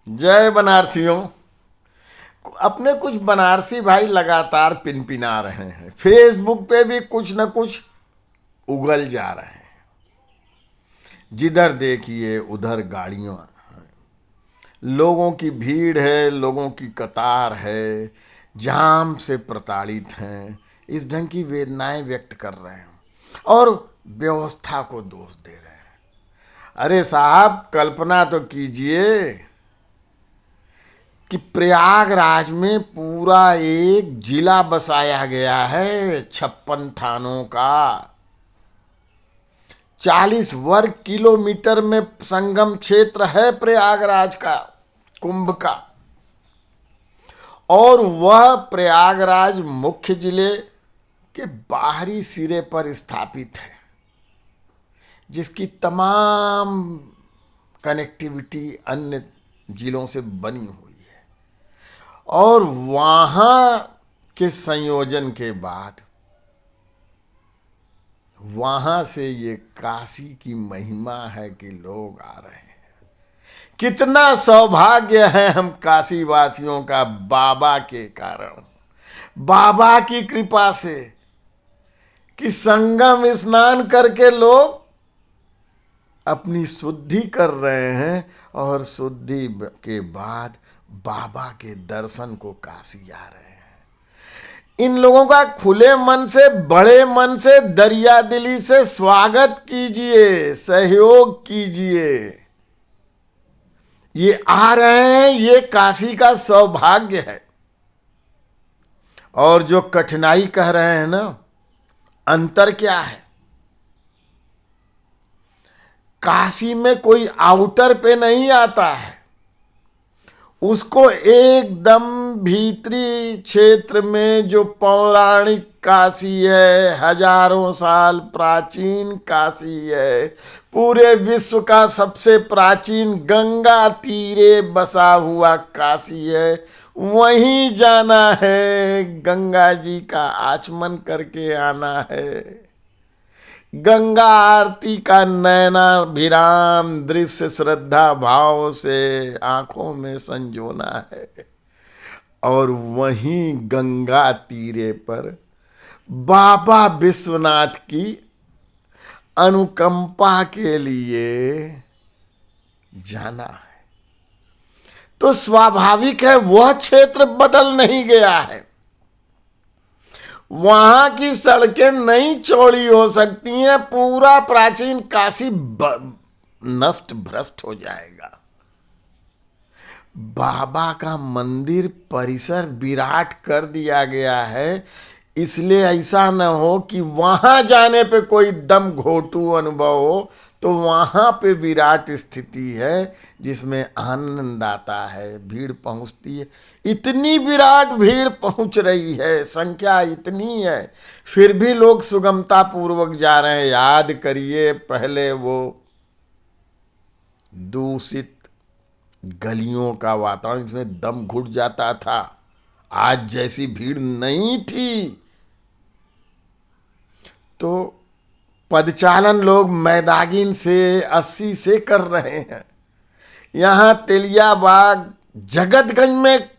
जय बनारसियों। अपने कुछ बनारसी भाई लगातार पिनपिना रहे हैं। फेसबुक पे भी कुछ न कुछ उगल जा रहे हैं। जिधर देखिए उधर गाड़ियां, लोगों की भीड़ है, लोगों की कतार है, जाम से प्रताड़ित हैं। इस ढंग की वेदनाएं व्यक्त कर रहे हैं और व्यवस्था को दोष दे रहे हैं। अरे साहब, कल्पना तो कीजिए कि प्रयागराज में पूरा एक जिला बसाया गया है 56 थानों का। 40 वर्ग किलोमीटर में संगम क्षेत्र है प्रयागराज का, कुंभ का। और वह प्रयागराज मुख्य जिले के बाहरी सिरे पर स्थापित है, जिसकी तमाम कनेक्टिविटी अन्य जिलों से बनी हुई है। और वहां के संयोजन के बाद वहां से ये काशी की महिमा है कि लोग आ रहे हैं। कितना सौभाग्य है हम काशी वासियों का, बाबा के कारण, बाबा की कृपा से, कि संगम स्नान करके लोग अपनी शुद्धि कर रहे हैं और शुद्धि के बाद बाबा के दर्शन को काशी आ रहे हैं। इन लोगों का खुले मन से, बड़े मन से, दरिया दिली से स्वागत कीजिए, सहयोग कीजिए। ये आ रहे हैं, ये काशी का सौभाग्य है। और जो कठिनाई कह रहे हैं ना, अंतर क्या है? काशी में कोई आउटर पे नहीं आता है, उसको एकदम भीतरी क्षेत्र में जो पौराणिक काशी है, हजारों साल प्राचीन काशी है, पूरे विश्व का सबसे प्राचीन गंगा तीरे बसा हुआ काशी है, वहीं जाना है। गंगा जी का आचमन करके आना है। गंगा आरती का नयनाभिराम दृश्य श्रद्धा भाव से आंखों में संजोना है। और वहीं गंगा तीरे पर बाबा विश्वनाथ की अनुकंपा के लिए जाना है। तो स्वाभाविक है, वह क्षेत्र बदल नहीं गया है। वहां की सड़कें नहीं चौड़ी हो सकती हैं, पूरा प्राचीन काशी नष्ट भ्रष्ट हो जाएगा। बाबा का मंदिर परिसर विराट कर दिया गया है, इसलिए ऐसा न हो कि वहां जाने पे कोई दम घोटू अनुभव हो। तो वहां पे विराट स्थिति है जिसमें आनंद आता है, भीड़ पहुंचती है। इतनी विराट भीड़ पहुंच रही है, संख्या इतनी है, फिर भी लोग सुगमता पूर्वक जा रहे हैं। याद करिए, पहले वो दूषित गलियों का वातावरण, इसमें दम घुट जाता था। आज जैसी भीड़ नहीं थी। तो पदचालन लोग मैदागिन से, 80 से कर रहे हैं। यहां तेलियाबाग, जगतगंज में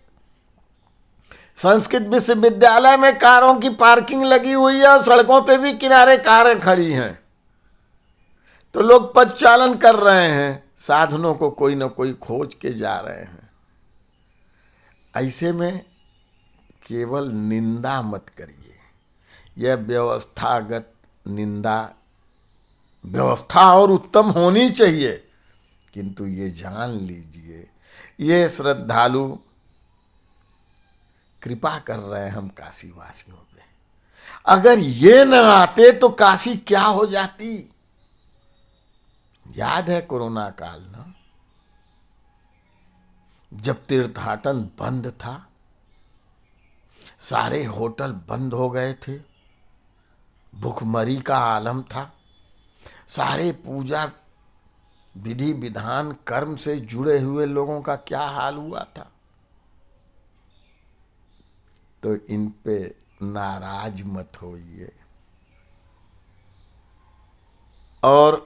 संस्कृत विश्वविद्यालय में कारों की पार्किंग लगी हुई है और सड़कों पे भी किनारे कारें खड़ी हैं। तो लोग पदचालन कर रहे हैं, साधनों को कोई ना कोई खोज के जा रहे हैं। ऐसे में केवल निंदा मत करिए। यह व्यवस्थागत निंदा, व्यवस्था और उत्तम होनी चाहिए, किंतु ये जान लीजिए, ये श्रद्धालु कृपा कर रहे हैं हम काशी वासियों पे। अगर ये न आते तो काशी क्या हो जाती। याद है कोरोना काल ना, जब तीर्थाटन बंद था, सारे होटल बंद हो गए थे, भुखमरी का आलम था, सारे पूजा विधि विधान कर्म से जुड़े हुए लोगों का क्या हाल हुआ था। तो इन पे नाराज मत होइए। और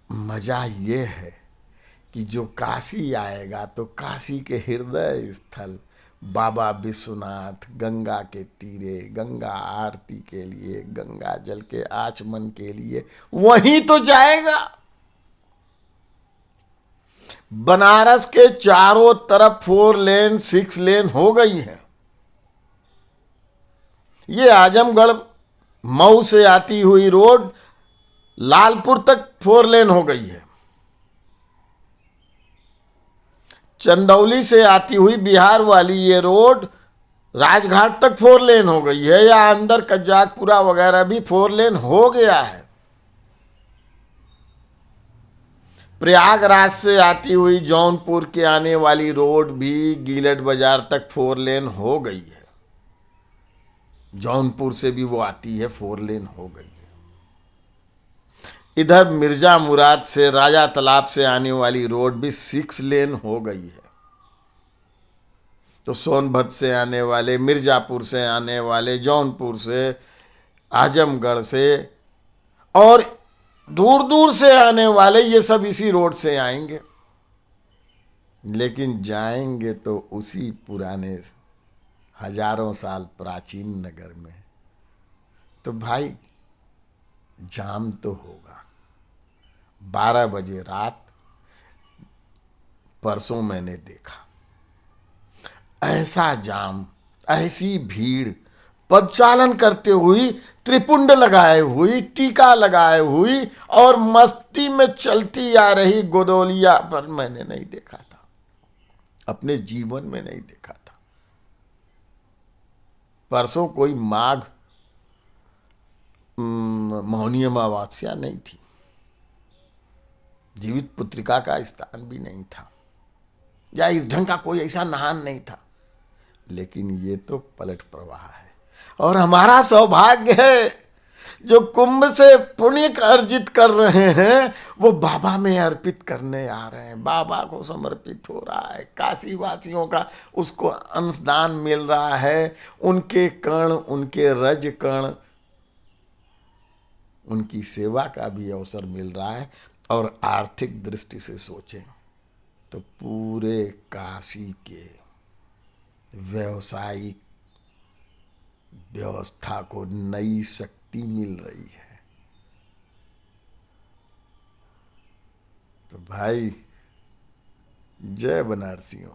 मजा ये है कि जो काशी आएगा तो काशी के हृदय स्थल बाबा विश्वनाथ गंगा के तीरे गंगा आरती के लिए, गंगा जल के आचमन के लिए वहीं तो जाएगा। बनारस के चारों तरफ 4 लेन 6 लेन हो गई है। ये आजमगढ़ मऊ से आती हुई रोड लालपुर तक 4 लेन हो गई है। चंदौली से आती हुई बिहार वाली ये रोड राजघाट तक 4 लेन हो गई है, या अंदर कज्जाकपुरा वगैरह भी 4 लेन हो गया है। प्रयागराज से आती हुई जौनपुर के आने वाली रोड भी गीलट बाजार तक 4 लेन हो गई है। जौनपुर से भी वो आती है, 4 लेन हो गई है। इधर मिर्जा मुराद से राजा तालाब से आने वाली रोड भी 6 लेन हो गई है। तो सोनभद्र से आने वाले, मिर्जापुर से आने वाले, जौनपुर से, आजमगढ़ से और दूर दूर से आने वाले ये सब इसी रोड से आएंगे, लेकिन जाएंगे तो उसी पुराने हजारों साल प्राचीन नगर में। तो भाई जाम तो होगा। 12 बजे रात परसों मैंने देखा, ऐसा जाम, ऐसी भीड़, पदचालन करते हुई, त्रिपुंड लगाए हुई, टीका लगाए हुई और मस्ती में चलती आ रही गोदौलिया पर मैंने नहीं देखा था, अपने जीवन में नहीं देखा था। परसों कोई माघ मौनी अमावस्या नहीं थी, जीवित पुत्रिका का स्थान भी नहीं था, या इस ढंग का कोई ऐसा नहान नहीं था। लेकिन ये तो पलट प्रवाह है, और हमारा सौभाग्य है जो कुंभ से पुण्य अर्जित कर रहे हैं वो बाबा में अर्पित करने आ रहे हैं, बाबा को समर्पित हो रहा है। काशी वासियों का उसको अंशदान मिल रहा है, उनके कण, उनके रज कण, उनकी सेवा का भी अवसर मिल रहा है। और आर्थिक दृष्टि से सोचें तो पूरे काशी के व्यावसायिक व्यवस्था को नई शक्ति मिल रही है। तो भाई जय बनारसियों।